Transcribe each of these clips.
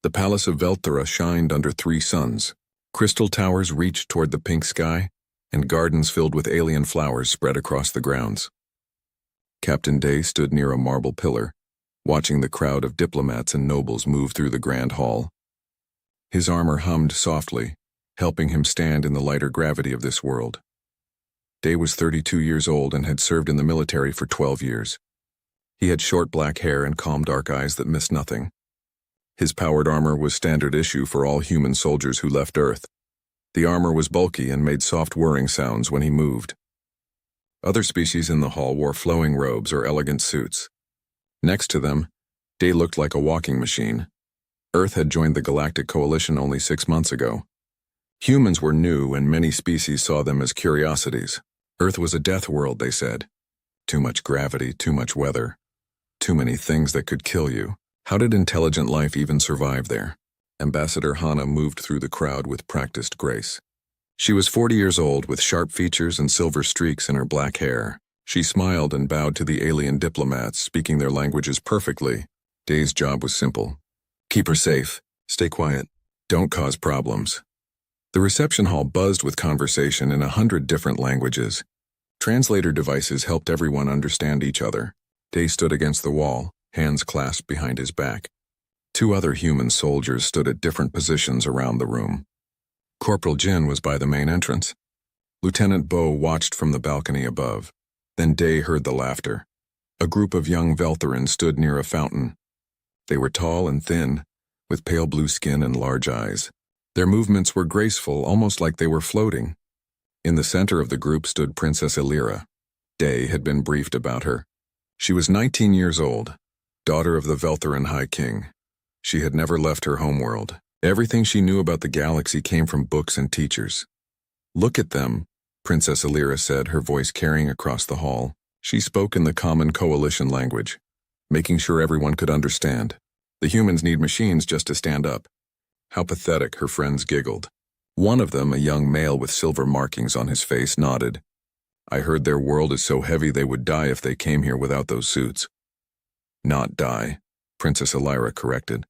The palace of Velthera shined under three suns. Crystal towers reached toward the pink sky, and gardens filled with alien flowers spread across the grounds. Captain Day stood near a marble pillar, watching the crowd of diplomats and nobles move through the grand hall. His armor hummed softly, helping him stand in the lighter gravity of this world. Day was 32 years old and had served in the military for 12 years. He had short black hair and calm dark eyes that missed nothing. His powered armor was standard issue for all human soldiers who left Earth. The armor was bulky and made soft whirring sounds when he moved. Other species in the hall wore flowing robes or elegant suits. Next to them, Day looked like a walking machine. Earth had joined the Galactic Coalition only 6 months ago. Humans were new and many species saw them as curiosities. Earth was a death world, they said. Too much gravity, too much weather. Too many things that could kill you. How did intelligent life even survive there? Ambassador Hana moved through the crowd with practiced grace. She was 40 years old with sharp features and silver streaks in her black hair. She smiled and bowed to the alien diplomats, speaking their languages perfectly. Day's job was simple. Keep her safe, stay quiet, don't cause problems. The reception hall buzzed with conversation in 100 different languages. Translator devices helped everyone understand each other. Day stood against the wall, hands clasped behind his back. 2 other human soldiers stood at different positions around the room. Corporal Jin was by the main entrance. Lieutenant Bo watched from the balcony above. Then Day heard the laughter. A group of young Veltherans stood near a fountain. They were tall and thin, with pale blue skin and large eyes. Their movements were graceful, almost like they were floating. In the center of the group stood Princess Elira. Day had been briefed about her. She was 19 years old, daughter of the Veltheran High King. She had never left her homeworld. Everything she knew about the galaxy came from books and teachers. Look at them, Princess Elira said, her voice carrying across the hall. She spoke in the common coalition language, making sure everyone could understand. The humans need machines just to stand up. How pathetic, her friends giggled. One of them, a young male with silver markings on his face, nodded. I heard their world is so heavy they would die if they came here without those suits. Not die, Princess Elira corrected.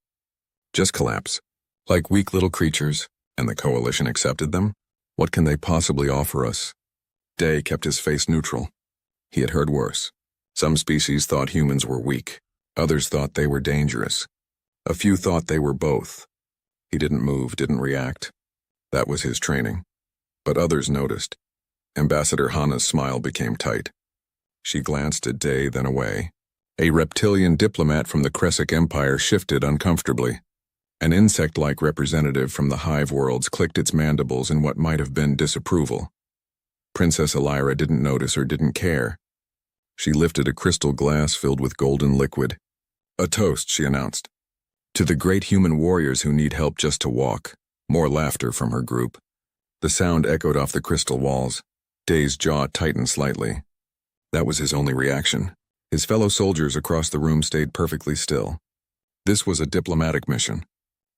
Just collapse. Like weak little creatures, and the coalition accepted them? What can they possibly offer us? Day kept his face neutral. He had heard worse. Some species thought humans were weak. Others thought they were dangerous. A few thought they were both. He didn't move, didn't react. That was his training. But others noticed. Ambassador Hana's smile became tight. She glanced at Day, then away. A reptilian diplomat from the Kresic Empire shifted uncomfortably. An insect-like representative from the hive worlds clicked its mandibles in what might have been disapproval. Princess Elira didn't notice or didn't care. She lifted a crystal glass filled with golden liquid. A toast, she announced. To the great human warriors who need help just to walk. More laughter from her group. The sound echoed off the crystal walls. Day's jaw tightened slightly. That was his only reaction. His fellow soldiers across the room stayed perfectly still. This was a diplomatic mission.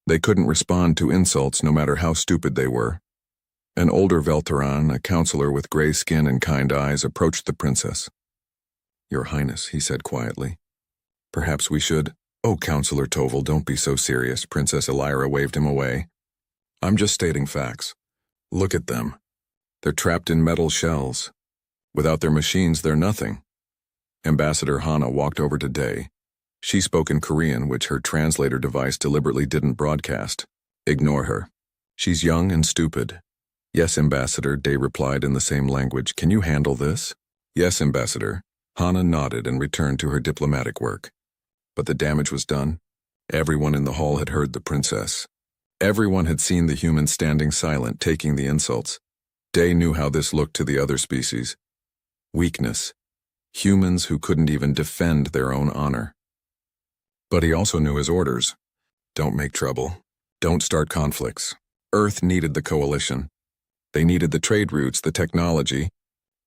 They couldn't respond to insults no matter how stupid they were. An older Veltheran, a counselor with gray skin and kind eyes, approached the princess. Your Highness, he said quietly. Perhaps we should... Oh, Counselor Toval, don't be so serious, Princess Elira waved him away. I'm just stating facts. Look at them. They're trapped in metal shells. Without their machines, they're nothing. Ambassador Hana walked over to Day. She spoke in Korean, which her translator device deliberately didn't broadcast. Ignore her. She's young and stupid. Yes, Ambassador, Day replied in the same language. Can you handle this? Yes, Ambassador. Hana nodded and returned to her diplomatic work. But the damage was done. Everyone in the hall had heard the princess. Everyone had seen the humans standing silent, taking the insults. Day knew how this looked to the other species. Weakness. Humans who couldn't even defend their own honor. But he also knew his orders. Don't make trouble. Don't start conflicts. Earth needed the coalition. They needed the trade routes, the technology,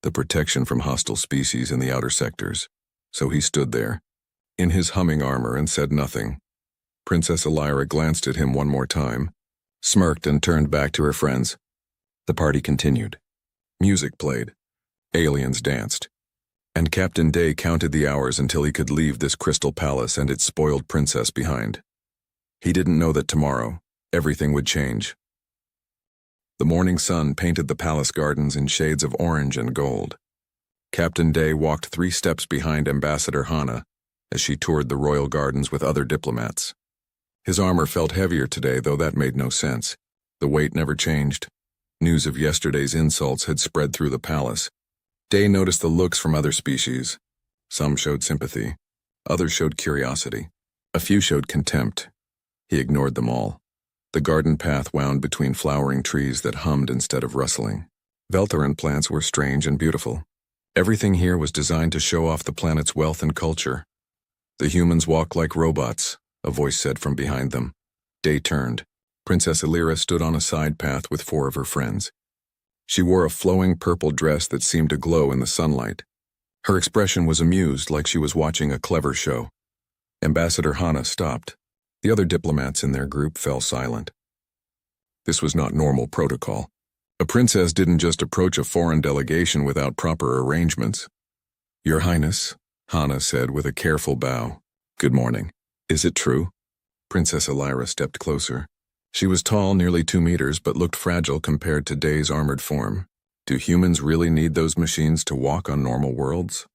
the protection from hostile species in the outer sectors. So he stood there, in his humming armor, and said nothing. Princess Elira glanced at him one more time, smirked and turned back to her friends. The party continued. Music played. Aliens danced. And Captain Day counted the hours until he could leave this crystal palace and its spoiled princess behind. He didn't know that tomorrow, everything would change. The morning sun painted the palace gardens in shades of orange and gold. Captain Day walked 3 steps behind Ambassador Hana as she toured the royal gardens with other diplomats. His armor felt heavier today, though that made no sense. The weight never changed. News of yesterday's insults had spread through the palace. Day noticed the looks from other species. Some showed sympathy. Others showed curiosity. A few showed contempt. He ignored them all. The garden path wound between flowering trees that hummed instead of rustling. Veltharan plants were strange and beautiful. Everything here was designed to show off the planet's wealth and culture. The humans walk like robots, a voice said from behind them. Day turned. Princess Illyra stood on a side path with 4 of her friends. She wore a flowing purple dress that seemed to glow in the sunlight. Her expression was amused, like she was watching a clever show. Ambassador Hana stopped. The other diplomats in their group fell silent. This was not normal protocol. A princess didn't just approach a foreign delegation without proper arrangements. Your Highness, Hana said with a careful bow. Good morning. Is it true? Princess Illyra stepped closer. She was tall, nearly 2 meters, but looked fragile compared to Day's armored form. Do humans really need those machines to walk on normal worlds?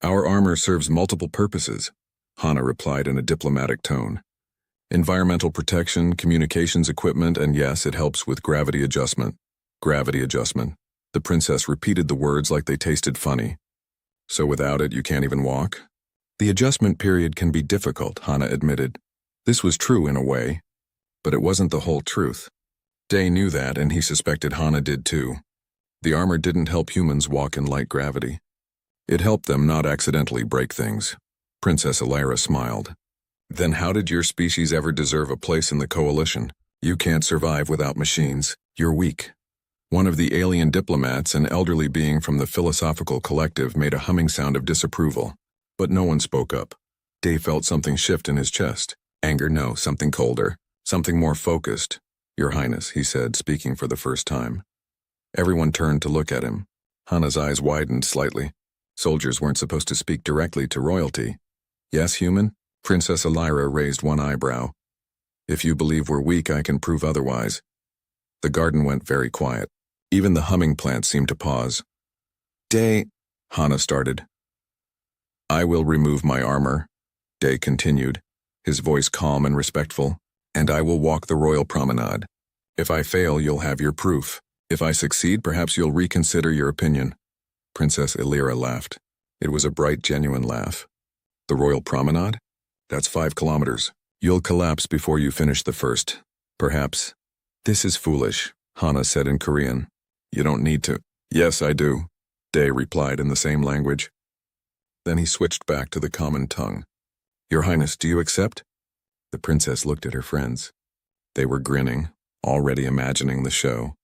Our armor serves multiple purposes, Hana replied in a diplomatic tone. Environmental protection, communications equipment, and yes, it helps with gravity adjustment. Gravity adjustment. The princess repeated the words like they tasted funny. So without it, you can't even walk? The adjustment period can be difficult, Hana admitted. This was true in a way, but it wasn't the whole truth. Day knew that, and he suspected Hana did too. The armor didn't help humans walk in light gravity. It helped them not accidentally break things. Princess Illyra smiled. Then how did your species ever deserve a place in the coalition? You can't survive without machines. You're weak. One of the alien diplomats, an elderly being from the philosophical collective, made a humming sound of disapproval. But no one spoke up. Day felt something shift in his chest. Anger, no, something colder. Something more focused. Your Highness, he said, speaking for the first time. Everyone turned to look at him. Hana's eyes widened slightly. Soldiers weren't supposed to speak directly to royalty. Yes, human? Princess Illyra raised one eyebrow. If you believe we're weak, I can prove otherwise. The garden went very quiet. Even the humming plants seemed to pause. Day, Hana started. I will remove my armor, Day continued, his voice calm and respectful, and I will walk the royal promenade. If I fail, you'll have your proof. If I succeed, perhaps you'll reconsider your opinion. Princess Illyra laughed. It was a bright, genuine laugh. The royal promenade? That's 5 kilometers. You'll collapse before you finish the first. Perhaps. This is foolish, Hana said in Korean. You don't need to. Yes, I do, Day replied in the same language. Then he switched back to the common tongue. Your Highness, do you accept? The princess looked at her friends. They were grinning, already imagining the show.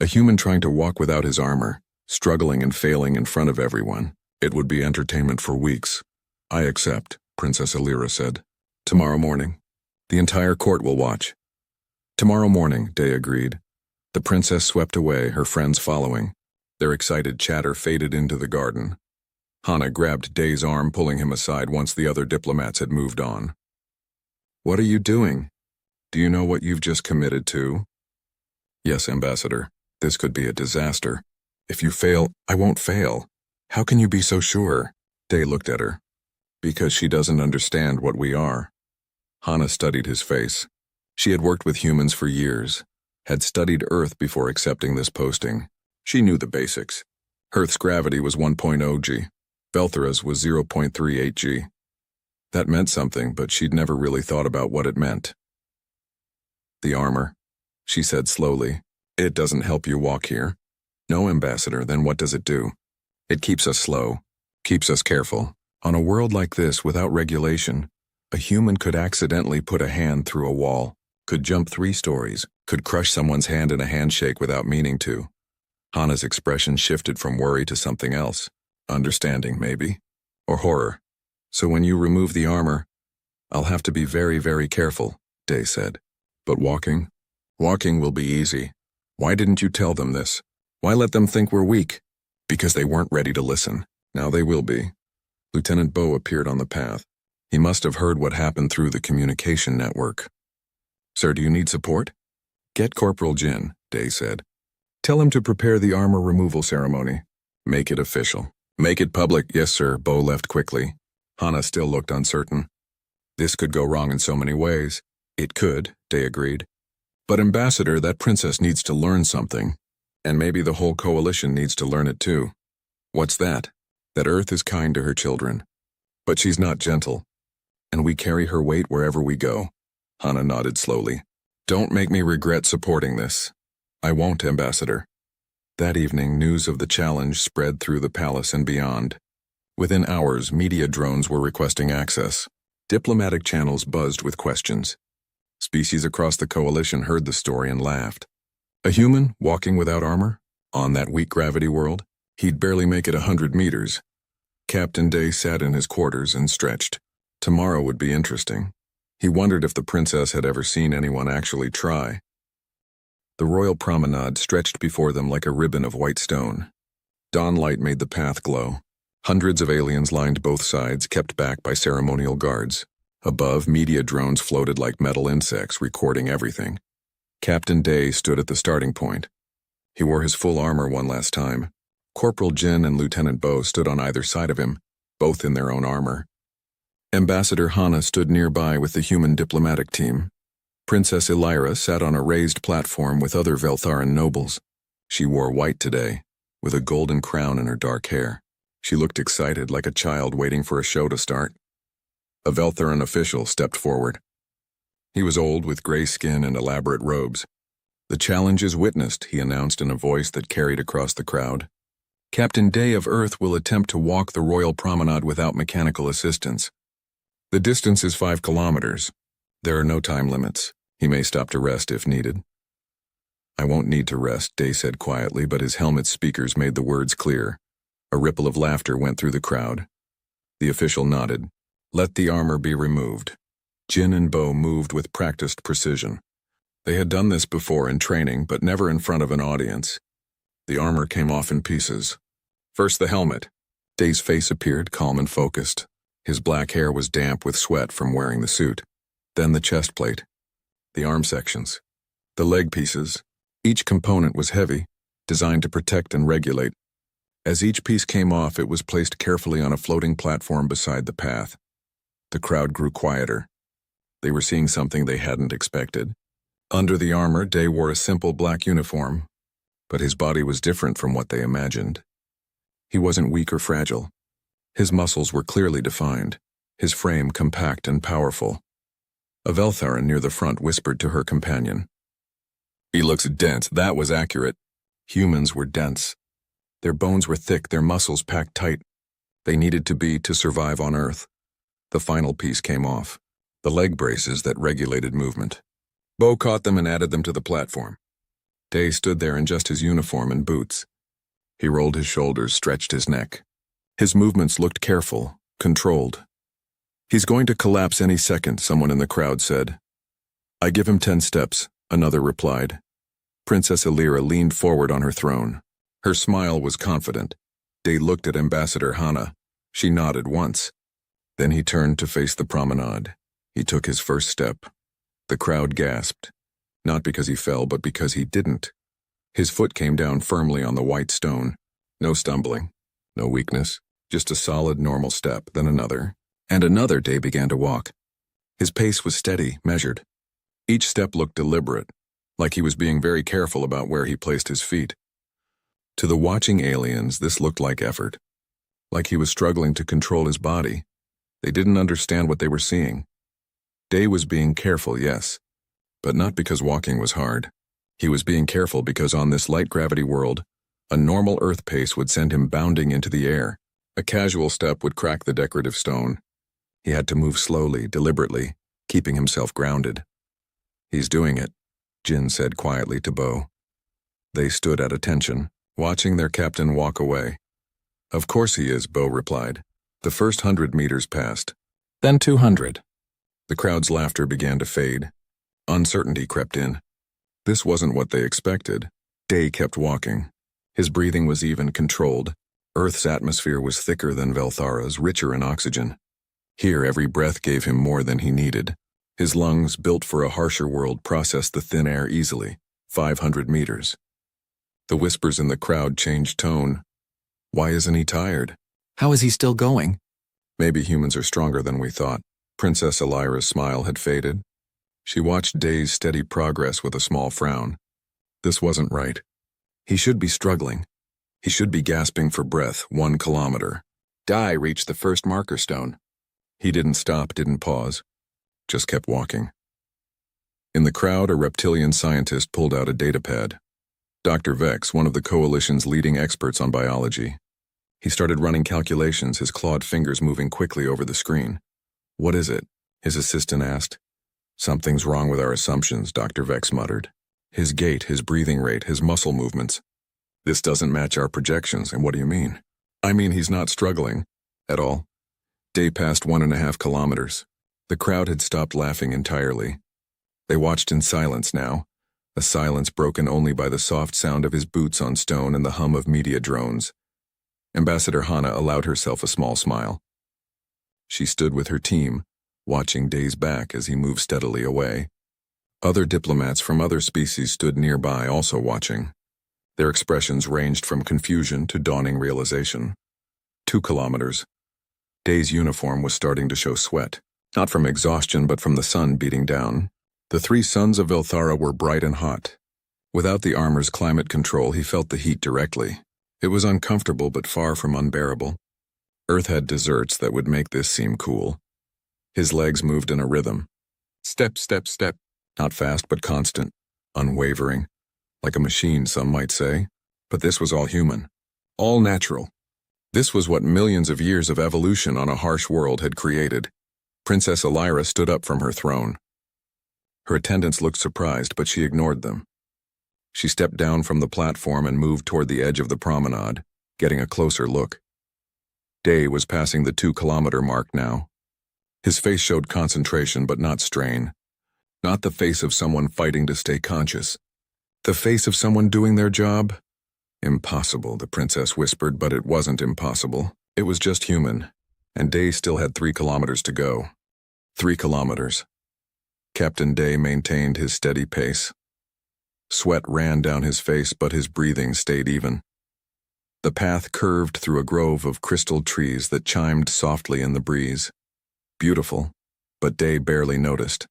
A human trying to walk without his armor, struggling and failing in front of everyone. It would be entertainment for weeks. I accept, Princess Illyra said. Tomorrow morning. The entire court will watch. Tomorrow morning, Day agreed. The princess swept away, her friends following. Their excited chatter faded into the garden. Hana grabbed Day's arm, pulling him aside once the other diplomats had moved on. What are you doing? Do you know what you've just committed to? Yes, Ambassador. This could be a disaster. If you fail, I won't fail. How can you be so sure? Day looked at her. Because she doesn't understand what we are. Hana studied his face. She had worked with humans for years, had studied Earth before accepting this posting. She knew the basics. Earth's gravity was 1.0 g. Velthara's was 0.38 g. That meant something, but she'd never really thought about what it meant. The armor, she said slowly. It doesn't help you walk here. No, Ambassador, then what does it do? It keeps us slow, keeps us careful. On a world like this, without regulation, a human could accidentally put a hand through a wall, could jump 3 stories, could crush someone's hand in a handshake without meaning to. Hana's expression shifted from worry to something else. Understanding, maybe. Or horror. So when you remove the armor, I'll have to be very, very careful, Day said. But walking? Walking will be easy. Why didn't you tell them this? Why let them think we're weak? Because they weren't ready to listen. Now they will be. Lieutenant Bo appeared on the path. He must have heard what happened through the communication network. Sir, do you need support? Get Corporal Jin, Day said. Tell him to prepare the armor removal ceremony. Make it official. Make it public. Yes, sir, Bo left quickly. Hana still looked uncertain. This could go wrong in so many ways. It could, Day agreed. But Ambassador, that princess needs to learn something. And maybe the whole coalition needs to learn it too. What's that? That Earth is kind to her children. But she's not gentle. And we carry her weight wherever we go. Hana nodded slowly. Don't make me regret supporting this. I won't, Ambassador. That evening, news of the challenge spread through the palace and beyond. Within hours, media drones were requesting access. Diplomatic channels buzzed with questions. Species across the coalition heard the story and laughed. A human walking without armor? On that weak gravity world? He'd barely make it 100 meters. Captain Day sat in his quarters and stretched. Tomorrow would be interesting. He wondered if the princess had ever seen anyone actually try. The royal promenade stretched before them like a ribbon of white stone. Dawnlight made the path glow. Hundreds of aliens lined both sides, kept back by ceremonial guards. Above, media drones floated like metal insects, recording everything. Captain Day stood at the starting point. He wore his full armor one last time. Corporal Jin and Lieutenant Bo stood on either side of him, both in their own armor. Ambassador Hana stood nearby with the human diplomatic team. Princess Elira sat on a raised platform with other Veltharan nobles. She wore white today, with a golden crown in her dark hair. She looked excited, like a child waiting for a show to start. A Veltharan official stepped forward. He was old, with gray skin and elaborate robes. The challenge is witnessed, he announced in a voice that carried across the crowd. Captain Day of Earth will attempt to walk the royal promenade without mechanical assistance. The distance is 5 kilometers. There are no time limits. He may stop to rest if needed. I won't need to rest, Day said quietly, but his helmet's speakers made the words clear. A ripple of laughter went through the crowd. The official nodded. Let the armor be removed. Jin and Bo moved with practiced precision. They had done this before in training, but never in front of an audience. The armor came off in pieces. First the helmet. Day's face appeared calm and focused. His black hair was damp with sweat from wearing the suit. Then the chest plate. The arm sections. The leg pieces. Each component was heavy, designed to protect and regulate. As each piece came off, it was placed carefully on a floating platform beside the path. The crowd grew quieter. They were seeing something they hadn't expected. Under the armor, Day wore a simple black uniform, but his body was different from what they imagined. He wasn't weak or fragile. His muscles were clearly defined, his frame compact and powerful. A Veltharan near the front whispered to her companion. He looks dense. That was accurate. Humans were dense. Their bones were thick, their muscles packed tight. They needed to be to survive on Earth. The final piece came off, the leg braces that regulated movement. Bo caught them and added them to the platform. Day stood there in just his uniform and boots. He rolled his shoulders, stretched his neck. His movements looked careful, controlled. He's going to collapse any second, someone in the crowd said. I give him 10 steps, another replied. Princess Elira leaned forward on her throne. Her smile was confident. Day looked at Ambassador Hana. She nodded once. Then he turned to face the promenade. He took his first step. The crowd gasped, not because he fell, but because he didn't. His foot came down firmly on the white stone. No stumbling, no weakness, just a solid, normal step, then another. And another. Day began to walk. His pace was steady, measured. Each step looked deliberate, like he was being very careful about where he placed his feet. To the watching aliens, this looked like effort, like he was struggling to control his body. They didn't understand what they were seeing. Day was being careful, yes, but not because walking was hard. He was being careful because on this light gravity world, a normal Earth pace would send him bounding into the air. A casual step would crack the decorative stone. He had to move slowly, deliberately, keeping himself grounded. He's doing it, Jin said quietly to Bo. They stood at attention, watching their captain walk away. Of course he is, Bo replied. The first 100 meters passed. Then 200. The crowd's laughter began to fade. Uncertainty crept in. This wasn't what they expected. Day kept walking. His breathing was even, controlled. Earth's atmosphere was thicker than Velthara's, richer in oxygen. Here, every breath gave him more than he needed. His lungs, built for a harsher world, processed the thin air easily, 500 meters. The whispers in the crowd changed tone. Why isn't he tired? How is he still going? Maybe humans are stronger than we thought. Princess Elira's smile had faded. She watched Day's steady progress with a small frown. This wasn't right. He should be struggling. He should be gasping for breath, 1 kilometer. Day reached the first marker stone. He didn't stop, didn't pause, just kept walking. In the crowd, a reptilian scientist pulled out a datapad. Dr. Vex, one of the coalition's leading experts on biology. He started running calculations, his clawed fingers moving quickly over the screen. What is it? His assistant asked. Something's wrong with our assumptions, Dr. Vex muttered. His gait, his breathing rate, his muscle movements. This doesn't match our projections, and what do you mean? I mean he's not struggling. At all. Day passed 1.5 kilometers. The crowd had stopped laughing entirely. They watched in silence now, a silence broken only by the soft sound of his boots on stone and the hum of media drones. Ambassador Hana allowed herself a small smile. She stood with her team, watching Day's back as he moved steadily away. Other diplomats from other species stood nearby, also watching. Their expressions ranged from confusion to dawning realization. 2 kilometers. Day's uniform was starting to show sweat, not from exhaustion but from the sun beating down. The 3 suns of Velthara were bright and hot. Without the armor's climate control, he felt the heat directly. It was uncomfortable but far from unbearable. Earth had deserts that would make this seem cool. His legs moved in a rhythm. Step, step, step. Not fast but constant, unwavering. Like a machine, some might say. But this was all human. All natural. This was what millions of years of evolution on a harsh world had created. Princess Elira stood up from her throne. Her attendants looked surprised, but she ignored them. She stepped down from the platform and moved toward the edge of the promenade, getting a closer look. Day was passing the 2-kilometer mark now. His face showed concentration but not strain. Not the face of someone fighting to stay conscious. The face of someone doing their job? Impossible, the princess whispered, but it wasn't impossible. It was just human, and Day still had 3 kilometers to go. 3 kilometers. Captain Day maintained his steady pace. Sweat ran down his face, but his breathing stayed even. The path curved through a grove of crystal trees that chimed softly in the breeze. Beautiful, but Day barely noticed.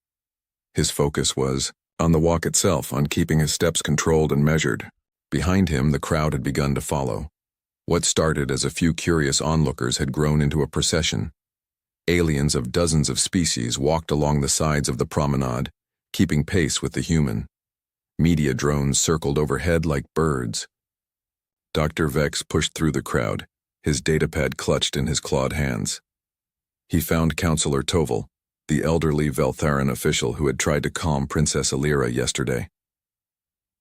His focus was on the walk itself, on keeping his steps controlled and measured. Behind him, the crowd had begun to follow. What started as a few curious onlookers had grown into a procession. Aliens of dozens of species walked along the sides of the promenade, keeping pace with the human. Media drones circled overhead like birds. Dr. Vex pushed through the crowd, his datapad clutched in his clawed hands. He found Counselor Toval, the elderly Veltharan official who had tried to calm Princess Elira yesterday.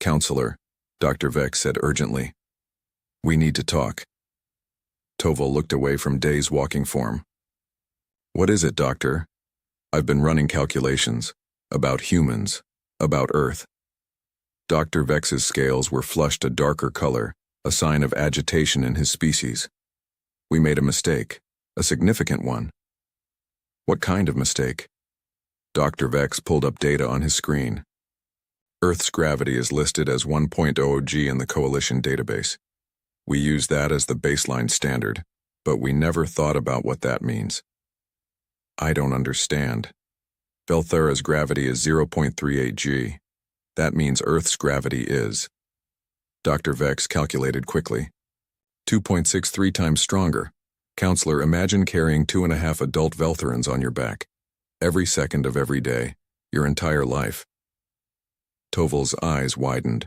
Counselor, Dr. Vex said urgently. We need to talk. Toval looked away from Day's walking form. What is it, Doctor? I've been running calculations. About humans. About Earth. Dr. Vex's scales were flushed a darker color, a sign of agitation in his species. We made a mistake. A significant one. What kind of mistake? Dr. Vex pulled up data on his screen. Earth's gravity is listed as 1.0 g in the Coalition database. We use that as the baseline standard, but we never thought about what that means. I don't understand. Velthara's gravity is 0.38 g. That means Earth's gravity is. Dr. Vex calculated quickly. 2.63 times stronger. Counselor, imagine carrying 2.5 adult Veltharans on your back. Every second of every day, your entire life. Toval's eyes widened.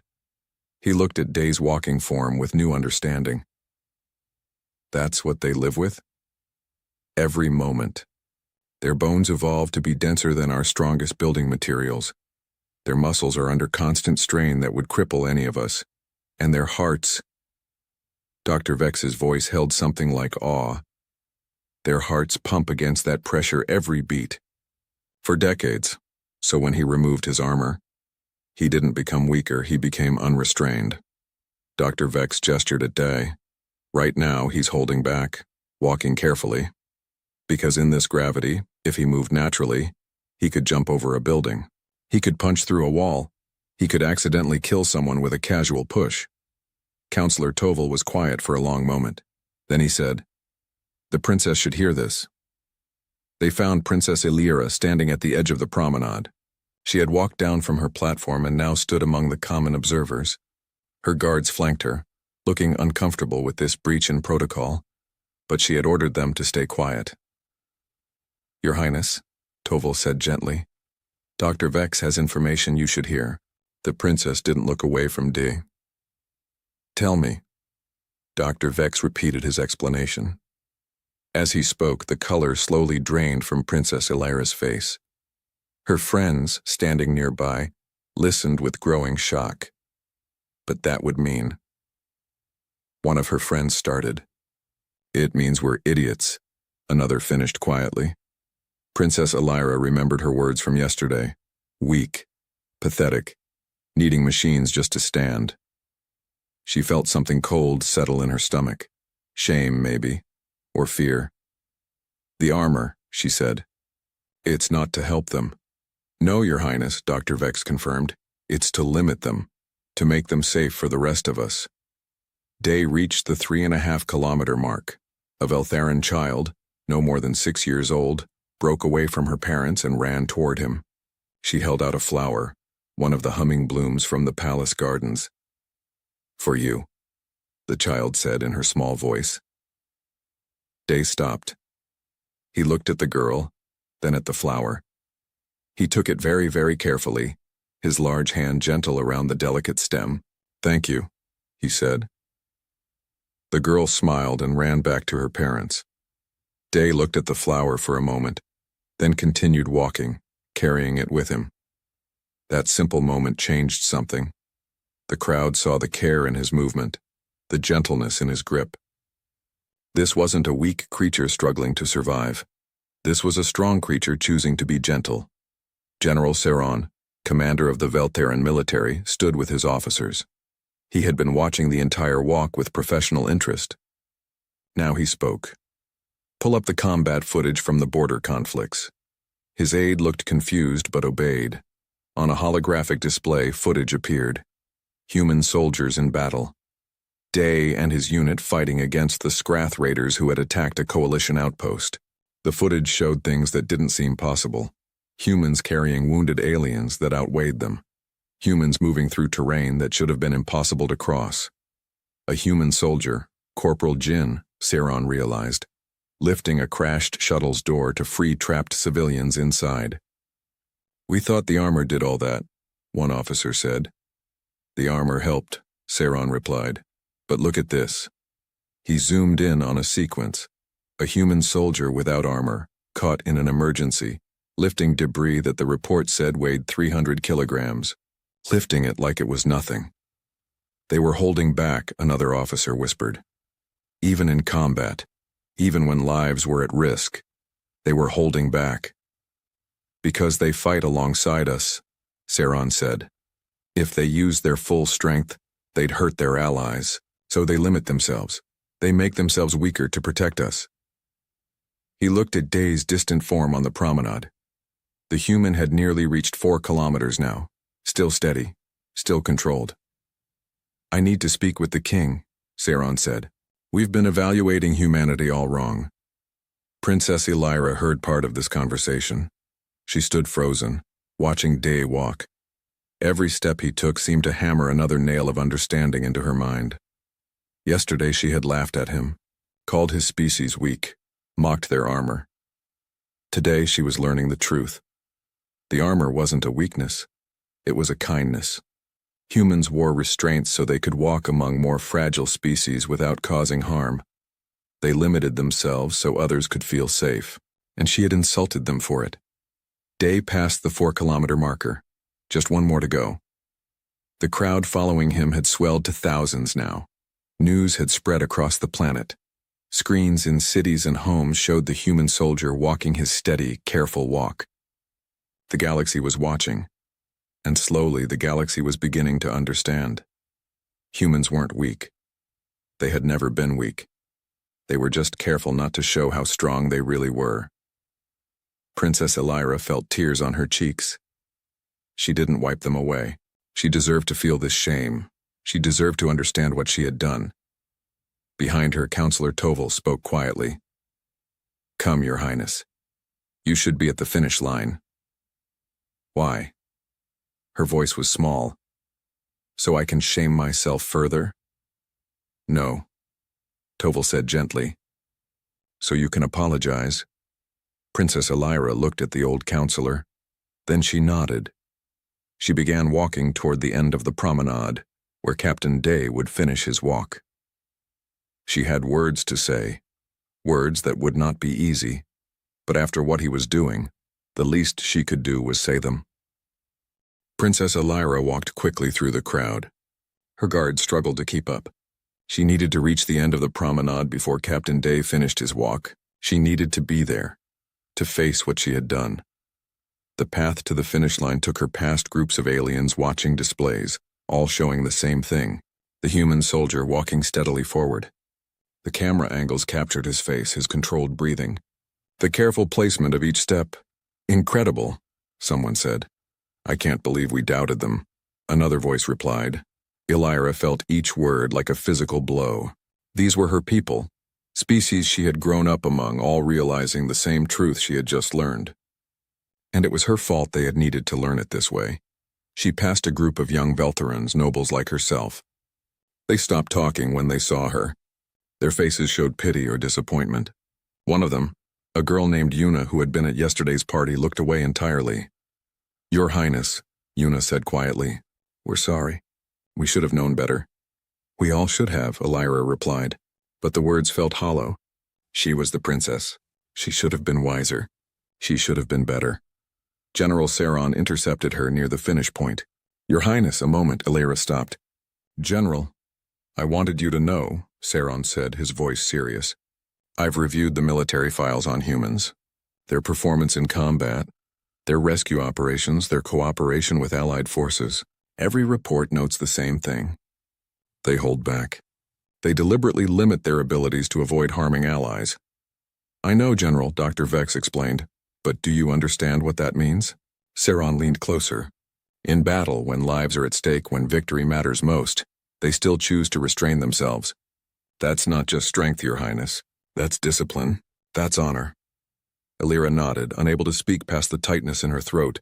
He looked at Day's walking form with new understanding. That's what they live with? Every moment. Their bones evolved to be denser than our strongest building materials. Their muscles are under constant strain that would cripple any of us. And their hearts... Dr. Vex's voice held something like awe. Their hearts pump against that pressure every beat. For decades. So when he removed his armor, he didn't become weaker, he became unrestrained. Dr. Vex gestured at Day. Right now, he's holding back, walking carefully. Because in this gravity, if he moved naturally, He could jump over a building. He could punch through a wall. He could accidentally kill someone with a casual push. Counselor Toval was quiet for a long moment. Then he said, "The princess should hear this." They found Princess Elira standing at the edge of the promenade. She had walked down from her platform and now stood among the common observers. Her guards flanked her, looking uncomfortable with this breach in protocol, but she had ordered them to stay quiet. "Your Highness," Toval said gently, "Dr. Vex has information you should hear." The princess didn't look away from D. "Tell me." Dr. Vex repeated his explanation. As he spoke, the color slowly drained from Princess Elira's face. Her friends, standing nearby, listened with growing shock. But that would mean... One of her friends started. "It means we're idiots," another finished quietly. Princess Elira remembered her words from yesterday. Weak, pathetic, needing machines just to stand. She felt something cold settle in her stomach. Shame, maybe, or fear. "The armor," she said. "It's not to help them." "No, Your Highness," Dr. Vex confirmed. "It's to limit them, to make them safe for the rest of us." Day reached the 3.5-kilometer mark. A Veltharan child, no more than 6 years old, broke away from her parents and ran toward him. She held out a flower, one of the humming blooms from the palace gardens. "For you," the child said in her small voice. Day stopped. He looked at the girl, then at the flower. He took it very, very carefully, his large hand gentle around the delicate stem. "Thank you," he said. The girl smiled and ran back to her parents. Day looked at the flower for a moment, then continued walking, carrying it with him. That simple moment changed something. The crowd saw the care in his movement, the gentleness in his grip. This wasn't a weak creature struggling to survive. This was a strong creature choosing to be gentle. General Seron, commander of the Veltharan military, stood with his officers. He had been watching the entire walk with professional interest. Now he spoke. "Pull up the combat footage from the border conflicts." His aide looked confused but obeyed. On a holographic display, footage appeared. Human soldiers in battle. Day and his unit fighting against the Scrath raiders who had attacked a coalition outpost. The footage showed things that didn't seem possible. Humans carrying wounded aliens that outweighed them. Humans moving through terrain that should have been impossible to cross. A human soldier, Corporal Jin, Seron realized, lifting a crashed shuttle's door to free trapped civilians inside. "We thought the armor did all that," one officer said. "The armor helped," Seron replied. "But look at this." He zoomed in on a sequence. A human soldier without armor, caught in an emergency, lifting debris that the report said weighed 300 kilograms, lifting it like it was nothing. "They were holding back," another officer whispered. "Even in combat, even when lives were at risk, they were holding back." "Because they fight alongside us," Seron said. "If they used their full strength, they'd hurt their allies, so they limit themselves. They make themselves weaker to protect us." He looked at Day's distant form on the promenade. The human had nearly reached 4 kilometers now, still steady, still controlled. "I need to speak with the king," Seron said. "We've been evaluating humanity all wrong." Princess Elira heard part of this conversation. She stood frozen, watching Day walk. Every step he took seemed to hammer another nail of understanding into her mind. Yesterday she had laughed at him, called his species weak, mocked their armor. Today she was learning the truth. The armor wasn't a weakness. It was a kindness. Humans wore restraints so they could walk among more fragile species without causing harm. They limited themselves so others could feel safe, and she had insulted them for it. Day passed the 4-kilometer marker. Just one more to go. The crowd following him had swelled to thousands now. News had spread across the planet. Screens in cities and homes showed the human soldier walking his steady, careful walk. The galaxy was watching, and slowly the galaxy was beginning to understand. Humans weren't weak. They had never been weak. They were just careful not to show how strong they really were. Princess Elira felt tears on her cheeks. She didn't wipe them away. She deserved to feel this shame. She deserved to understand what she had done. Behind her, Counselor Toval spoke quietly. "Come, Your Highness. You should be at the finish line." "Why?" Her voice was small. "So I can shame myself further?" "No," Toval said gently. "So you can apologize." Princess Elira looked at the old counselor. Then she nodded. She began walking toward the end of the promenade, where Captain Day would finish his walk. She had words to say, words that would not be easy, but after what he was doing, the least she could do was say them. Princess Elira walked quickly through the crowd. Her guard struggled to keep up. She needed to reach the end of the promenade before Captain Day finished his walk. She needed to be there, to face what she had done. The path to the finish line took her past groups of aliens watching displays, all showing the same thing, the human soldier walking steadily forward. The camera angles captured his face, his controlled breathing. The careful placement of each step. "Incredible," someone said. "I can't believe we doubted them." Another voice replied. Elira felt each word like a physical blow. These were her people, species she had grown up among, all realizing the same truth she had just learned. And it was her fault they had needed to learn it this way. She passed a group of young Veltharans, nobles like herself. They stopped talking when they saw her. Their faces showed pity or disappointment. One of them, a girl named Yuna who had been at yesterday's party, looked away entirely. "Your Highness," Yuna said quietly. "We're sorry. We should have known better." "We all should have," Elira replied, but the words felt hollow. She was the princess. She should have been wiser. She should have been better. General Saron intercepted her near the finish point. "Your Highness," a moment, Elira stopped. "General, I wanted you to know," Saron said, his voice serious. "I've reviewed the military files on humans, their performance in combat, their rescue operations, their cooperation with allied forces. Every report notes the same thing. They hold back. They deliberately limit their abilities to avoid harming allies." "I know, General," Dr. Vex explained, "but do you understand what that means?" Saron leaned closer. "In battle, when lives are at stake, when victory matters most, they still choose to restrain themselves. That's not just strength, Your Highness. That's discipline. That's honor." Elira nodded, unable to speak past the tightness in her throat.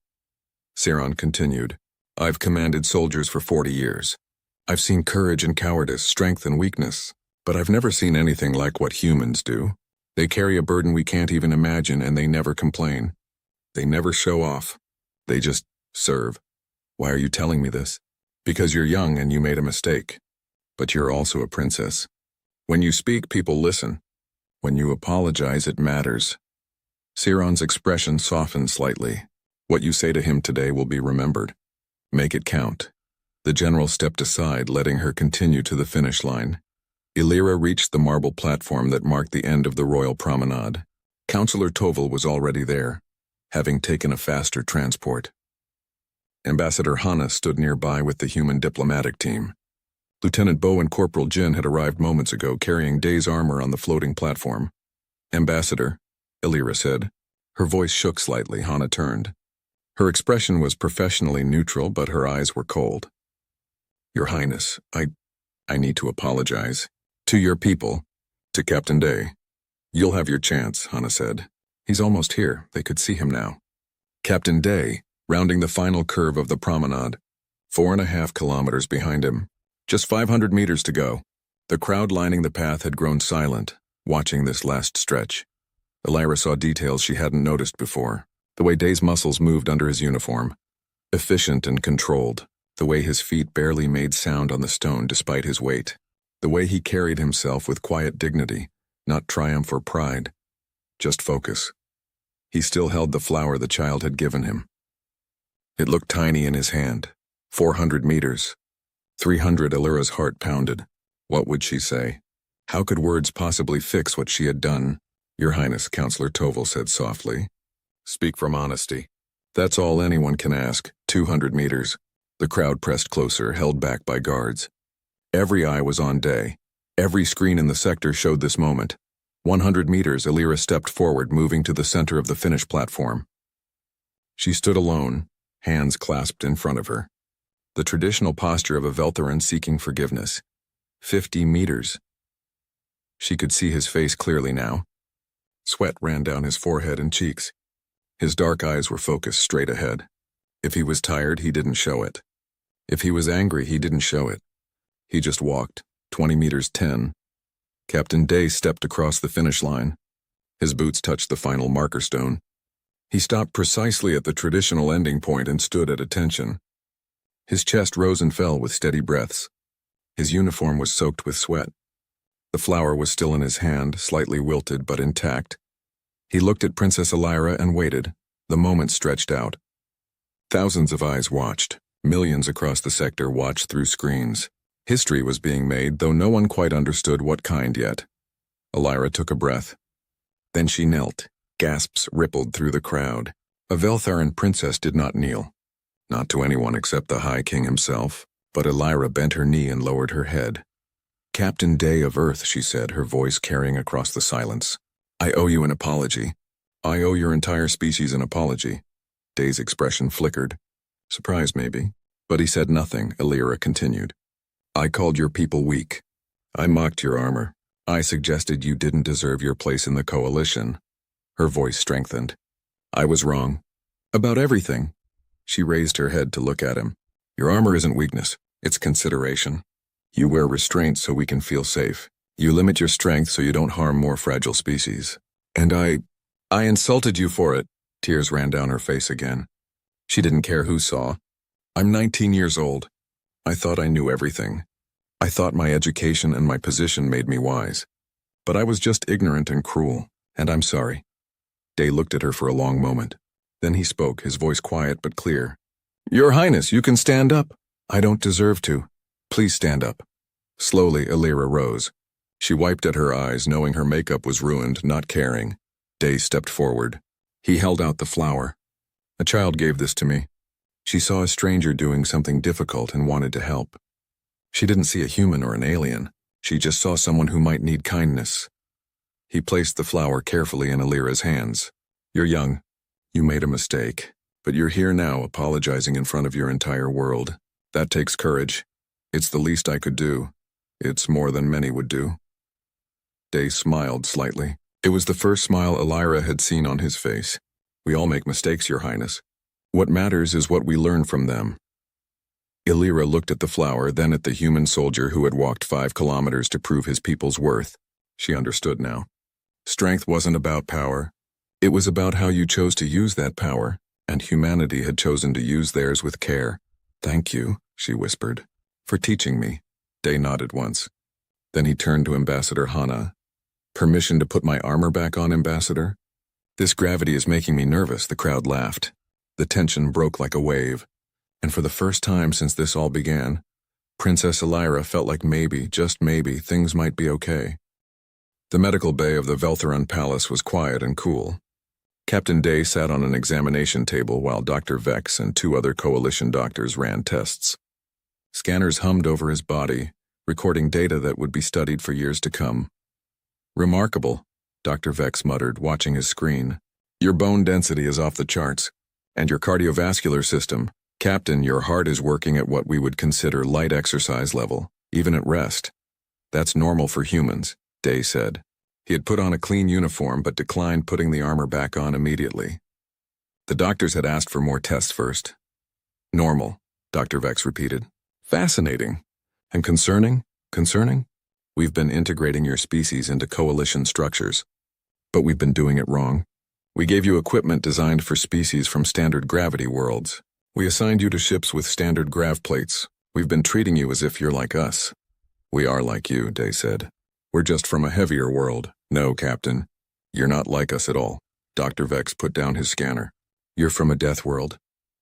Saron continued. "I've commanded soldiers for 40 years. I've seen courage and cowardice, strength and weakness, but I've never seen anything like what humans do. They carry a burden we can't even imagine, and they never complain. They never show off. They just serve." "Why are you telling me this?" "Because you're young and you made a mistake. But you're also a princess. When you speak, people listen. When you apologize, it matters." Saron's expression softened slightly. "What you say to him today will be remembered. Make it count." The general stepped aside, letting her continue to the finish line. Elira reached the marble platform that marked the end of the royal promenade. Counselor Toval was already there, having taken a faster transport. Ambassador Hana stood nearby with the human diplomatic team. Lieutenant Bo and Corporal Jin had arrived moments ago, carrying Day's armor on the floating platform. "Ambassador," Elira said. Her voice shook slightly. Hana turned. Her expression was professionally neutral, but her eyes were cold. "Your Highness, I need to apologize. To your people, to Captain Day." "You'll have your chance," Hana said. "He's almost here. They could see him now." Captain Day, rounding the final curve of the promenade, 4.5 kilometers behind him. Just 500 meters to go. The crowd lining the path had grown silent, watching this last stretch. Elira saw details she hadn't noticed before. The way Day's muscles moved under his uniform. Efficient and controlled. The way his feet barely made sound on the stone despite his weight. The way he carried himself with quiet dignity, not triumph or pride. Just focus. He still held the flower the child had given him. It looked tiny in his hand. 400 meters. 300. Elira's heart pounded. What would she say? How could words possibly fix what she had done? "Your Highness," Counselor Toval said softly. "Speak from honesty. That's all anyone can ask." 200 meters. The crowd pressed closer, held back by guards. Every eye was on Day. Every screen in the sector showed this moment. 100 meters, Illyra stepped forward, moving to the center of the finish platform. She stood alone, hands clasped in front of her. The traditional posture of a Veltharan seeking forgiveness. 50 meters. She could see his face clearly now. Sweat ran down his forehead and cheeks. His dark eyes were focused straight ahead. If he was tired, he didn't show it. If he was angry, he didn't show it. He just walked, 20 meters 10. Captain Day stepped across the finish line. His boots touched the final marker stone. He stopped precisely at the traditional ending point and stood at attention. His chest rose and fell with steady breaths. His uniform was soaked with sweat. The flower was still in his hand, slightly wilted but intact. He looked at Princess Illyra and waited. The moment stretched out. Thousands of eyes watched. Millions across the sector watched through screens. History was being made, though no one quite understood what kind yet. Illyra took a breath. Then she knelt. Gasps rippled through the crowd. A Veltharan princess did not kneel. Not to anyone except the High King himself, but Illyra bent her knee and lowered her head. "Captain Day of Earth," she said, her voice carrying across the silence. "I owe you an apology. I owe your entire species an apology." Day's expression flickered. Surprised, maybe. But he said nothing. Illyra continued. "I called your people weak. I mocked your armor. I suggested you didn't deserve your place in the coalition." Her voice strengthened. "I was wrong. About everything." She raised her head to look at him. "Your armor isn't weakness. It's consideration. You wear restraint so we can feel safe. You limit your strength so you don't harm more fragile species. And I insulted you for it." Tears ran down her face again. She didn't care who saw. "I'm 19 years old. I thought I knew everything. I thought my education and my position made me wise. But I was just ignorant and cruel, and I'm sorry." Day looked at her for a long moment. Then he spoke, his voice quiet but clear. "Your Highness, you can stand up." "I don't deserve to. Please stand up." Slowly, Illyra rose. She wiped at her eyes, knowing her makeup was ruined, not caring. Day stepped forward. He held out the flower. "A child gave this to me. She saw a stranger doing something difficult and wanted to help. She didn't see a human or an alien. She just saw someone who might need kindness." He placed the flower carefully in Illyra's hands. "You're young. You made a mistake. But you're here now, apologizing in front of your entire world. That takes courage. It's the least I could do. It's more than many would do." Day smiled slightly. It was the first smile Illyra had seen on his face. "We all make mistakes, Your Highness. What matters is what we learn from them." Illyra looked at the flower, then at the human soldier who had walked 5 kilometers to prove his people's worth. She understood now. Strength wasn't about power. It was about how you chose to use that power, and humanity had chosen to use theirs with care. "Thank you," she whispered, "for teaching me." Day nodded once. Then he turned to Ambassador Hana. "Permission to put my armor back on, Ambassador?" "This gravity is making me nervous," the crowd laughed. The tension broke like a wave. And for the first time since this all began, Princess Illyra felt like maybe, just maybe, things might be okay. The medical bay of the Veltharan Palace was quiet and cool. Captain Day sat on an examination table while Dr. Vex and 2 other coalition doctors ran tests. Scanners hummed over his body, recording data that would be studied for years to come. "Remarkable," Dr. Vex muttered, watching his screen. "Your bone density is off the charts. And your cardiovascular system. Captain, your heart is working at what we would consider light exercise level, even at rest. That's normal for humans," Day said. He had put on a clean uniform but declined putting the armor back on immediately. The doctors had asked for more tests first. "Normal," Dr. Vex repeated. "Fascinating. And concerning? Concerning? We've been integrating your species into coalition structures. But we've been doing it wrong. We gave you equipment designed for species from standard gravity worlds. We assigned you to ships with standard grav plates. We've been treating you as if you're like us." "We are like you," Day said. "We're just from a heavier world." "No, Captain. You're not like us at all." Dr. Vex put down his scanner. "You're from a death world.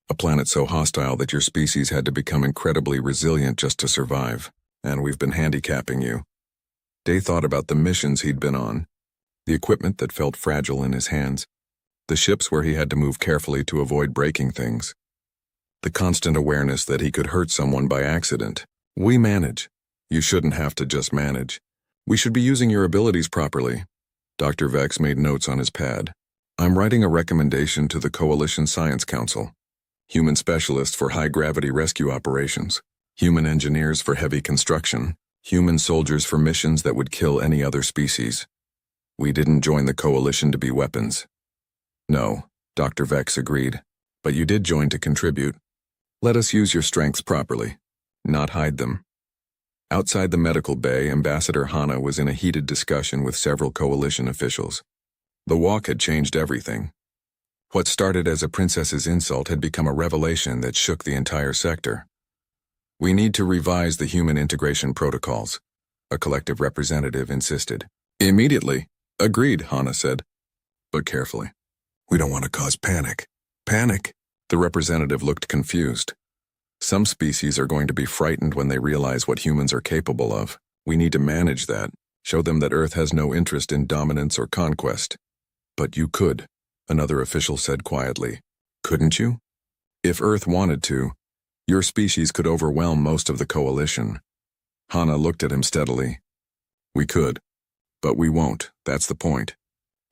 A planet so hostile that your species had to become incredibly resilient just to survive. And we've been handicapping you." Day thought about the missions he'd been on. The equipment that felt fragile in his hands. The ships where he had to move carefully to avoid breaking things. The constant awareness that he could hurt someone by accident. "We manage. You shouldn't have to just manage. We should be using your abilities properly. Dr. Vex made notes on his pad. I'm writing a recommendation to the Coalition Science Council. Human specialists for high-gravity rescue operations. Human engineers for heavy construction. Human soldiers for missions that would kill any other species. We didn't join the Coalition to be weapons. No, Dr. Vex agreed. But you did join to contribute. Let us use your strengths properly, not hide them. Outside the medical bay, Ambassador Hana was in a heated discussion with several Coalition officials. The walk had changed everything. What started as a princess's insult had become a revelation that shook the entire sector. We need to revise the human integration protocols, a collective representative insisted. Immediately. Agreed, Hana said. But carefully. We don't want to cause panic. Panic? The representative looked confused. Some species are going to be frightened when they realize what humans are capable of. We need to manage that, show them that Earth has no interest in dominance or conquest. But you could, another official said quietly. Couldn't you? If Earth wanted to, your species could overwhelm most of the Coalition. Hana looked at him steadily. We could, but we won't, that's the point.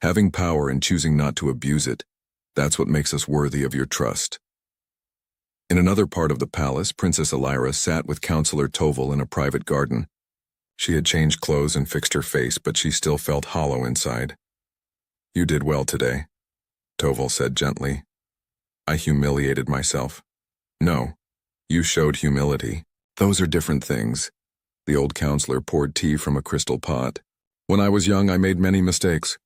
Having power and choosing not to abuse it, that's what makes us worthy of your trust. In another part of the palace, Princess Elira sat with Counselor Toval in a private garden. She had changed clothes and fixed her face, but she still felt hollow inside. You did well today, Toval said gently. I humiliated myself. No, you showed humility. Those are different things. The old counselor poured tea from a crystal pot. When I was young, I made many mistakes.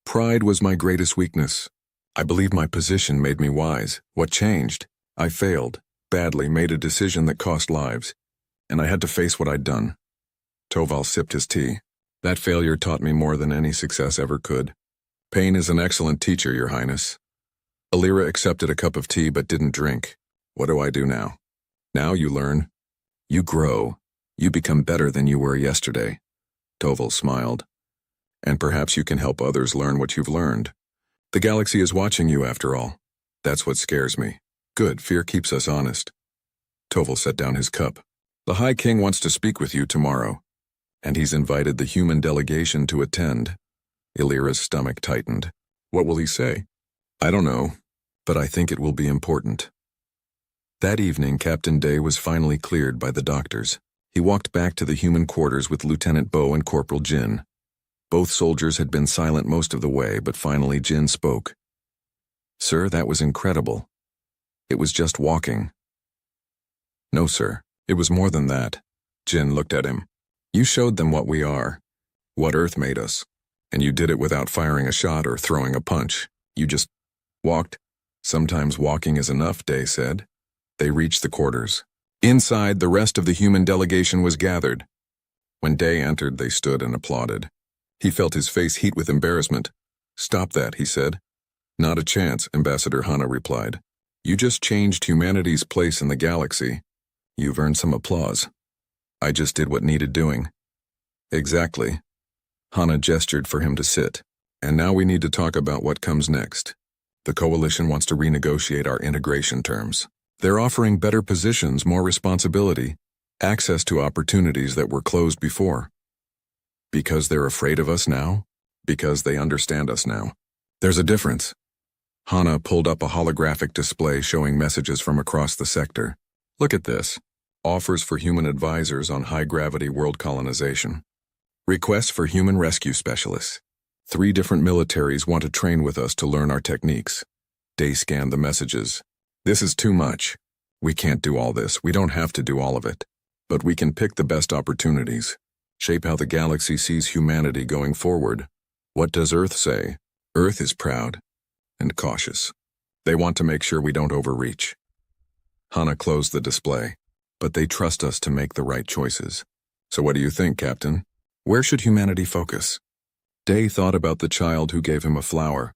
Pride was my greatest weakness. I believe my position made me wise. What changed? I failed, badly, made a decision that cost lives, and I had to face what I'd done. Toval sipped his tea. That failure taught me more than any success ever could. Pain is an excellent teacher, Your Highness. Elira accepted a cup of tea but didn't drink. What do I do now? Now you learn. You grow. You become better than you were yesterday. Toval smiled. And perhaps you can help others learn what you've learned. The galaxy is watching you, after all. That's what scares me. Good, fear keeps us honest. Toval set down his cup. The High King wants to speak with you tomorrow, and he's invited the human delegation to attend. Elira's stomach tightened. What will he say? I don't know, but I think it will be important. That evening, Captain Day was finally cleared by the doctors. He walked back to the human quarters with Lieutenant Bo and Corporal Jin. Both soldiers had been silent most of the way, but finally Jin spoke. Sir, that was incredible. It was just walking. No, sir, it was more than that. Jin looked at him. You showed them what we are, what Earth made us, and you did it without firing a shot or throwing a punch. You just walked. Sometimes walking is enough, Day said. They reached the quarters. Inside, the rest of the human delegation was gathered. When Day entered, they stood and applauded. He felt his face heat with embarrassment. Stop that, he said. Not a chance, Ambassador Hana replied. You just changed humanity's place in the galaxy. You've earned some applause. I just did what needed doing. Exactly. Hana gestured for him to sit. And now we need to talk about what comes next. The Coalition wants to renegotiate our integration terms. They're offering better positions, more responsibility, access to opportunities that were closed before. Because they're afraid of us now? Because they understand us now. There's a difference. Hana pulled up a holographic display showing messages from across the sector. Look at this. Offers for human advisors on high-gravity world colonization. Requests for human rescue specialists. 3 different militaries want to train with us to learn our techniques. Day scanned the messages. This is too much. We can't do all this. We don't have to do all of it. But we can pick the best opportunities. Shape how the galaxy sees humanity going forward. What does Earth say? Earth is proud and cautious. They want to make sure we don't overreach. Hana closed the display, but they trust us to make the right choices. So what do you think, Captain? Where should humanity focus? Day thought about the child who gave him a flower,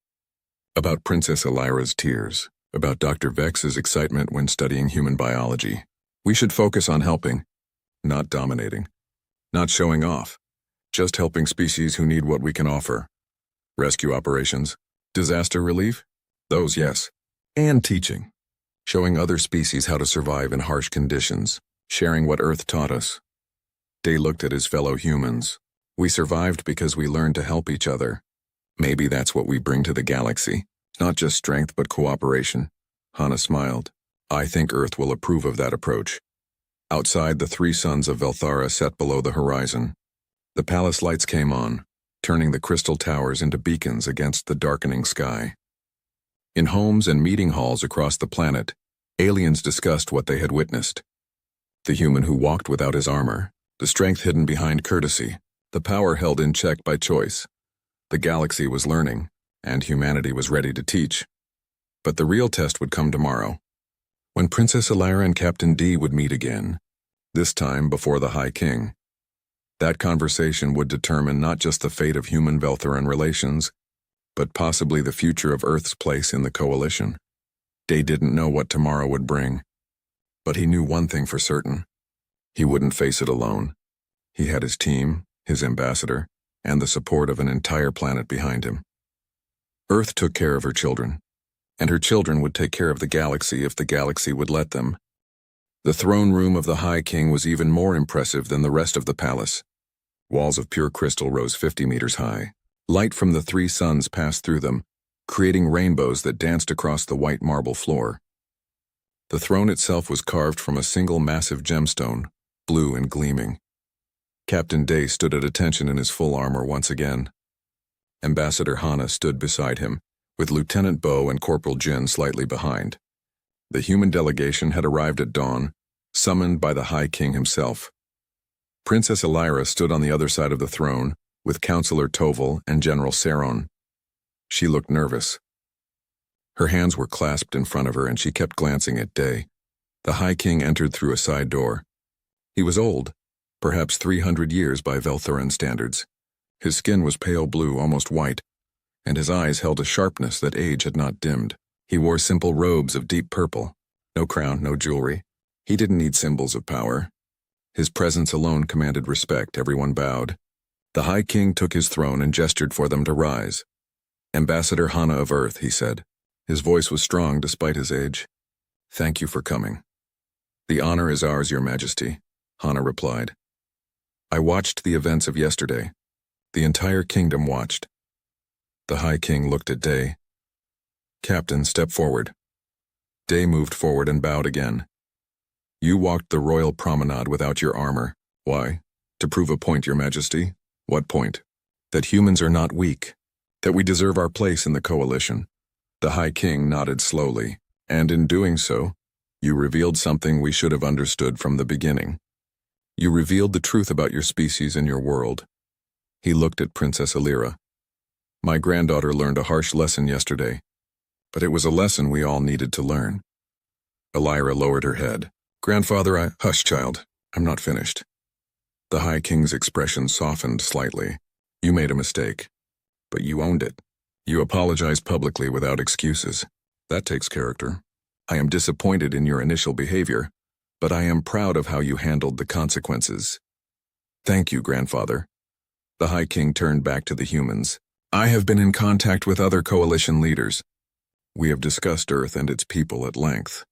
about Princess Elira's tears, about Dr. Vex's excitement when studying human biology. We should focus on helping, not dominating, not showing off, just helping species who need what we can offer. Rescue operations, disaster relief? Those, yes. And teaching. Showing other species how to survive in harsh conditions, sharing what Earth taught us. Day looked at his fellow humans. We survived because we learned to help each other. Maybe that's what we bring to the galaxy. Not just strength, but cooperation. Hana smiled. I think Earth will approve of that approach. Outside, the 3 suns of Velthara set below the horizon. The palace lights came on, turning the crystal towers into beacons against the darkening sky. In homes and meeting halls across the planet, aliens discussed what they had witnessed. The human who walked without his armor, the strength hidden behind courtesy, the power held in check by choice. The galaxy was learning, and humanity was ready to teach. But the real test would come tomorrow, when Princess Elira and Captain D would meet again, this time before the High King. That conversation would determine not just the fate of human Veltharan relations, but possibly the future of Earth's place in the Coalition. Day didn't know what tomorrow would bring, but he knew one thing for certain. He wouldn't face it alone. He had his team, his ambassador, and the support of an entire planet behind him. Earth took care of her children, and her children would take care of the galaxy if the galaxy would let them. The throne room of the High King was even more impressive than the rest of the palace. Walls of pure crystal rose 50 meters high. Light from the 3 suns passed through them, creating rainbows that danced across the white marble floor. The throne itself was carved from a single massive gemstone, blue and gleaming. Captain Day stood at attention in his full armor once again. Ambassador Hana stood beside him, with Lieutenant Bo and Corporal Jin slightly behind. The human delegation had arrived at dawn, summoned by the High King himself. Princess Elira stood on the other side of the throne, with Counselor Toval and General Saron. She looked nervous. Her hands were clasped in front of her, and she kept glancing at Day. The High King entered through a side door. He was old, perhaps 300 years by Veltharan standards. His skin was pale blue, almost white, and his eyes held a sharpness that age had not dimmed. He wore simple robes of deep purple. No crown, no jewelry. He didn't need symbols of power. His presence alone commanded respect. Everyone bowed. The High King took his throne and gestured for them to rise. Ambassador Hana of Earth, he said. His voice was strong despite his age. Thank you for coming. The honor is ours, Your Majesty, Hana replied. I watched the events of yesterday. The entire kingdom watched. The High King looked at Day. Captain, step forward. Day moved forward and bowed again. You walked the royal promenade without your armor. Why? To prove a point, Your Majesty. What point? That humans are not weak. That we deserve our place in the Coalition. The High King nodded slowly, and in doing so, you revealed something we should have understood from the beginning. You revealed the truth about your species and your world. He looked at Princess Elira. My granddaughter learned a harsh lesson yesterday, but it was a lesson we all needed to learn. Elira lowered her head. Grandfather, Hush, child. I'm not finished. The High King's expression softened slightly. You made a mistake, but you owned it. You apologized publicly without excuses. That takes character. I am disappointed in your initial behavior, but I am proud of how you handled the consequences. Thank you, Grandfather. The High King turned back to the humans. I have been in contact with other coalition leaders. We have discussed Earth and its people at length.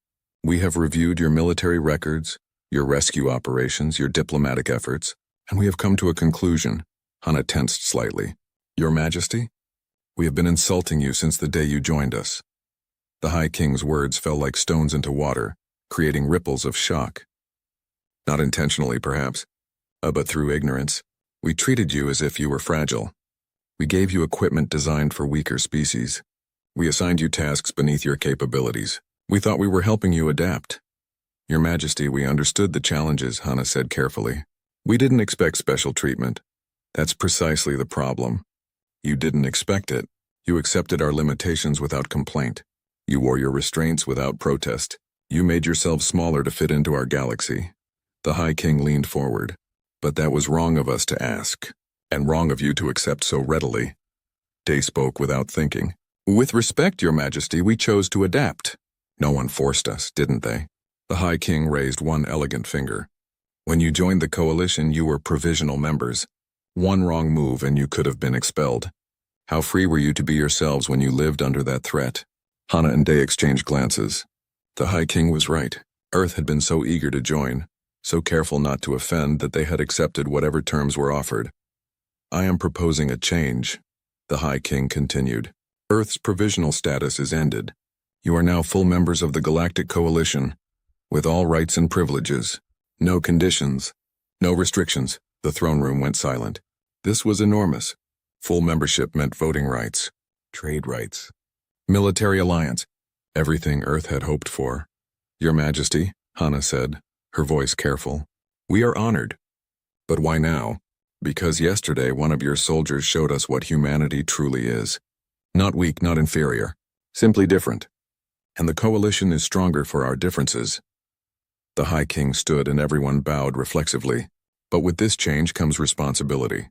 We have reviewed your military records, your rescue operations, your diplomatic efforts, and we have come to a conclusion. Hana tensed slightly. Your Majesty? We have been insulting you since the day you joined us. The High King's words fell like stones into water, creating ripples of shock. Not intentionally, perhaps, but through ignorance. We treated you as if you were fragile. We gave you equipment designed for weaker species. We assigned you tasks beneath your capabilities. We thought we were helping you adapt. Your Majesty, we understood the challenges, Hana said carefully. We didn't expect special treatment. That's precisely the problem. You didn't expect it. You accepted our limitations without complaint. You wore your restraints without protest. You made yourself smaller to fit into our galaxy. The High King leaned forward. But that was wrong of us to ask, and wrong of you to accept so readily. Day spoke without thinking. With respect, Your Majesty, we chose to adapt. No one forced us, didn't they? The High King raised one elegant finger. When you joined the Coalition, you were provisional members. One wrong move and you could have been expelled. How free were you to be yourselves when you lived under that threat? Hana and Day exchanged glances. The High King was right. Earth had been so eager to join, so careful not to offend that they had accepted whatever terms were offered. I am proposing a change. The High King continued. Earth's provisional status is ended. You are now full members of the Galactic Coalition, with all rights and privileges. No conditions. No restrictions. The throne room went silent. This was enormous. Full membership meant voting rights, trade rights, military alliance, everything Earth had hoped for. Your Majesty, Hana said, her voice careful. We are honored. But why now? Because yesterday one of your soldiers showed us what humanity truly is. Not weak, not inferior. Simply different. And the coalition is stronger for our differences. The High King stood and everyone bowed reflexively. But with this change comes responsibility.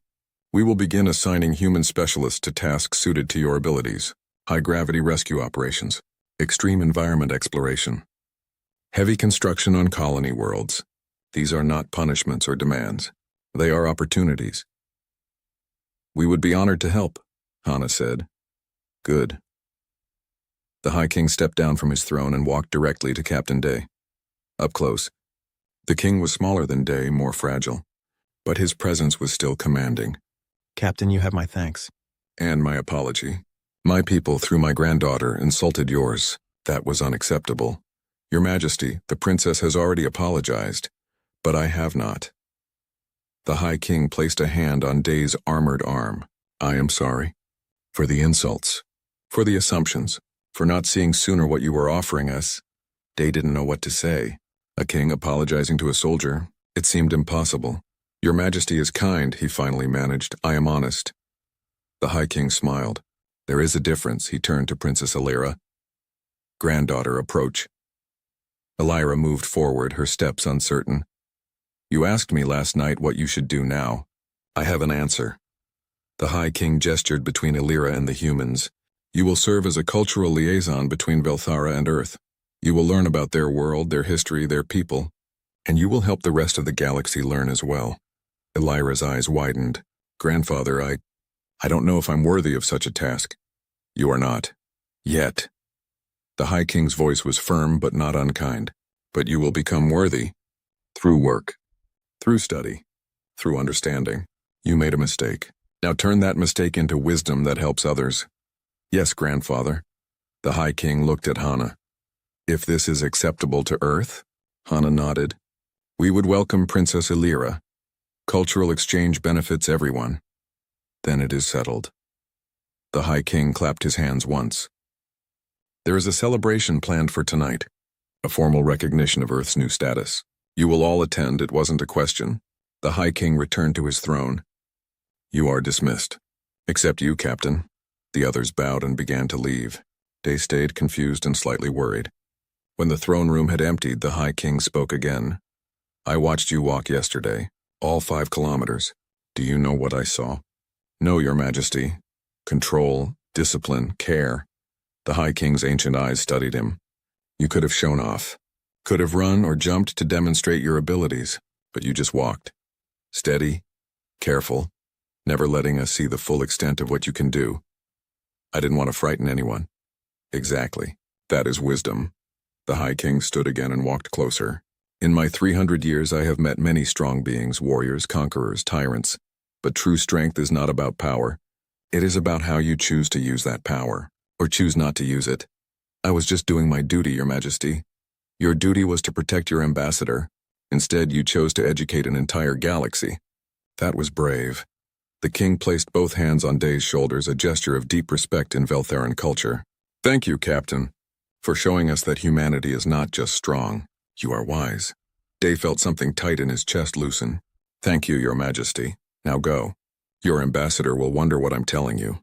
We will begin assigning human specialists to tasks suited to your abilities. High-gravity rescue operations. Extreme environment exploration. Heavy construction on colony worlds. These are not punishments or demands. They are opportunities. We would be honored to help, Hana said. Good. The High King stepped down from his throne and walked directly to Captain Day. Up close. The king was smaller than Day, more fragile. But his presence was still commanding. Captain, you have my thanks. And my apology. My people, through my granddaughter, insulted yours. That was unacceptable. Your Majesty, the princess has already apologized, but I have not. The High King placed a hand on Day's armored arm. I am sorry. For the insults. For the assumptions. For not seeing sooner what you were offering us. Day didn't know what to say. A king apologizing to a soldier. It seemed impossible. Your Majesty is kind, he finally managed. I am honest. The High King smiled. There is a difference, he turned to Princess Elira. Granddaughter, approach. Elira moved forward, her steps uncertain. You asked me last night what you should do now. I have an answer. The High King gestured between Elira and the humans. You will serve as a cultural liaison between Velthara and Earth. You will learn about their world, their history, their people, and you will help the rest of the galaxy learn as well. Elira's eyes widened. Grandfather, I don't know if I'm worthy of such a task. You are not. Yet. The High King's voice was firm but not unkind. But you will become worthy. Through work. Through study. Through understanding. You made a mistake. Now turn that mistake into wisdom that helps others. Yes, grandfather. The High King looked at Hana. If this is acceptable to Earth? Hana nodded. We would welcome Princess Elira. Cultural exchange benefits everyone. Then it is settled. The High King clapped his hands once. There is a celebration planned for tonight. A formal recognition of Earth's new status. You will all attend, it wasn't a question. The High King returned to his throne. You are dismissed. Except you, Captain. The others bowed and began to leave. Day stayed confused and slightly worried. When the throne room had emptied, the High King spoke again. I watched you walk yesterday, all 5 kilometers. Do you know what I saw? No, Your Majesty. Control, discipline, care. The High King's ancient eyes studied him. You could have shown off. Could have run or jumped to demonstrate your abilities, but you just walked. Steady, careful, never letting us see the full extent of what you can do. I didn't want to frighten anyone. Exactly. That is wisdom. The High King stood again and walked closer. In my 300 years I have met many strong beings, warriors, conquerors, tyrants. But true strength is not about power. It is about how you choose to use that power, or choose not to use it. I was just doing my duty, Your Majesty. Your duty was to protect your ambassador. Instead, you chose to educate an entire galaxy. That was brave. The king placed both hands on Day's shoulders, a gesture of deep respect in Veltharan culture. Thank you, Captain, for showing us that humanity is not just strong. You are wise. Day felt something tight in his chest loosen. Thank you, Your Majesty. Now go. Your ambassador will wonder what I'm telling you.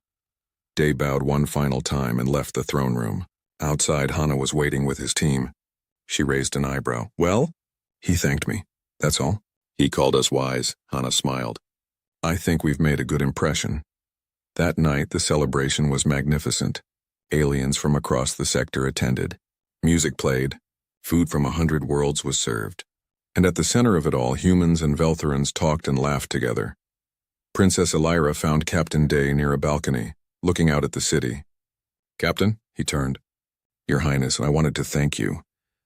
Day bowed one final time and left the throne room. Outside, Hana was waiting with his team. She raised an eyebrow. Well? He thanked me. That's all. He called us wise. Hana smiled. I think we've made a good impression. That night, the celebration was magnificent. Aliens from across the sector attended. Music played. Food from 100 worlds was served. And at the center of it all, humans and Veltharans talked and laughed together. Princess Elira found Captain Day near a balcony, looking out at the city. Captain, he turned. Your Highness, I wanted to thank you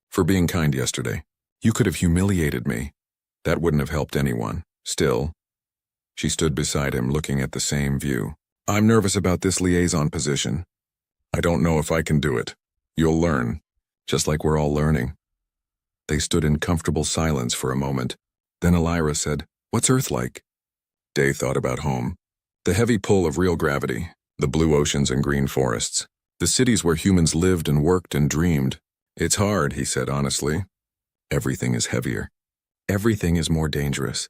for being kind yesterday. You could have humiliated me. That wouldn't have helped anyone. Still, she stood beside him looking at the same view. I'm nervous about this liaison position. I don't know if I can do it. You'll learn, just like we're all learning. They stood in comfortable silence for a moment. Then Elira said, "What's Earth like?" Day thought about home. The heavy pull of real gravity, the blue oceans and green forests, the cities where humans lived and worked and dreamed. It's hard, he said honestly. Everything is heavier. Everything is more dangerous.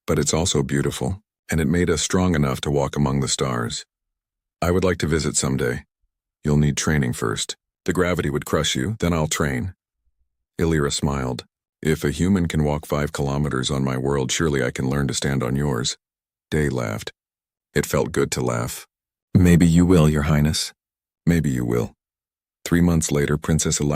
But it's also beautiful, and it made us strong enough to walk among the stars. I would like to visit someday. You'll need training first. The gravity would crush you, then I'll train. Elira smiled. If a human can walk 5 kilometers on my world, surely I can learn to stand on yours. Day laughed. It felt good to laugh. Maybe you will, Your Highness. Maybe you will. 3 months later, Princess Elira